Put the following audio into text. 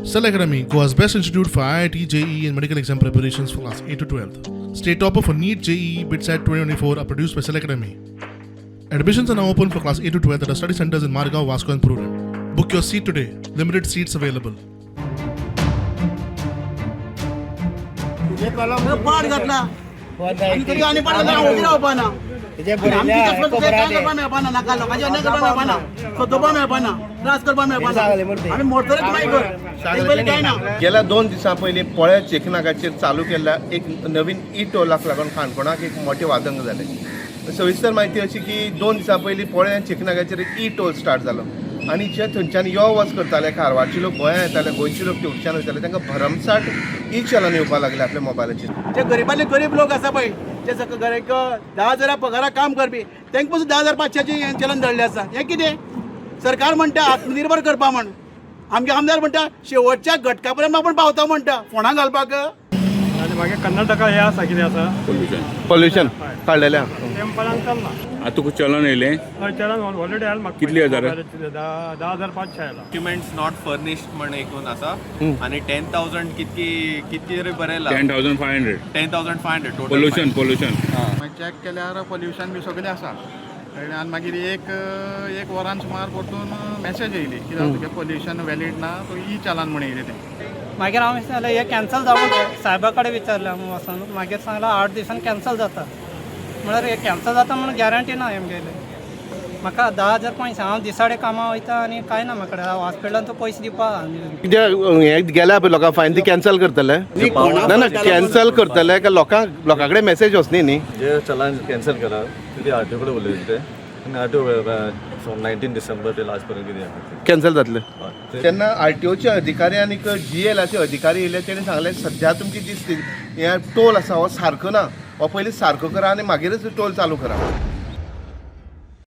Cell Academy, Goa's best institute for IIT, JEE and medical exam preparations for class 8 to 12th. State topper for NEET, JEE, BITSAT 2024 are produced by Cell Academy. Admissions are now open for class 8 to 12th at our study centers in Margao, Vasco and Purun. Book your seat today. Limited seats available. पाड घातला आणि तरी आणि पाड घातला होती राव पाना आमची कसं काय काय करपा मेळपाना नाका लोकांचे अन्याय करपा मेळपाना सोदोवपा मेळपाना त्रास करपा मेळपाना आमी मोडटलेच मागीर पयलीं काय ना गेल्या 2 दिसां पयलीं पोळ्या चेकनागाचेर चालू केल्ल्या एक नवीन टोलाक लागून काणकोणाक एक मोठे वादंग जाले सविस्तर म्हायती अशी की 2 दिसां पयलीं पोळ्या चेकनागाचेर एक टोल स्टार्ट जालो आणि जे थंयच्यान यो वच करताले कारवारचे लोक गोंयांत येताले गोंयचे लोक तेवटच्यान वयताले तांकां भरमसाट चलन येवपाक लागले आपल्या मोबायलाचेर जे गरिबांतले गरीब लोक आसा पळय जे सगळे एक 10,000 पगाराक काम करपी तांकां पासून 10,500 चलन धरलें आसा हें कितें सरकार म्हणटा आत्मनिर्भर करपा म्हण आमगे आमदार म्हणटा शेवटच्या घटका पर्यंत आपण पावता म्हणटा फोंडां घालपाक आनी मागीर कर्नाटका हें आसा कितें आसा पोल्युशन काडलेलें टेम्पलान चलना आता तुका चलन येयलें हय चलन ऑलरेडी आयला म्हाका कितली हजार? 10,500 आयला डॉक्युमेंट्स नॉट फर्निश्ड म्हण एकूण आसा आणि 10,000 कितकी तरी बरयला 10,500 10,500 टोटल पोल्युशन चॅक केल्यार पोल्युशन बी सगळें आसा आनी मागीर एक वरान सुमार परतून मॅसेज येयली कित्याक तुगे पोल्युशन वॅलीड ना तो चलान म्हण येयलें तें मागीर हांव सांगलें हें कॅन्सल जावूं सायबा कडेन विचारलें हांव वचून मागीर सांगलें 8 दिसान कॅन्सल जाता म्हळ्यार हें कॅन्सल जाता म्हणून गॅरंटी ना आमगेलें म्हाका 10,000 पयशे हांव दिसाडे कामां वयता आनी कांय ना म्हाका कडेन हॉस्पिटलान तो पयशे दिवपा कित्याक हे गेल्या पळय लोकां फायन ती कॅन्सल करतले ना कॅन्सल करतले काय लोकां कडेन मेसेज वचनी न्ही जे चलान कॅन्सल करा कितें आरटीओ कडेन उलयलें ते आनी आरटीओ फ्रॉम 19 डिसेंबर ते लास्ट पर्यंत कितें कॅन्सल जातले तेन्ना आरटीओचे अधिकारी आनी जीएलाचे अधिकारी येयले तेणें सांगलें सध्या तुमची जी हे टोल आसा हो सारको ना हो पयलीं सारको करा आनी मागीरच टोल चालू करा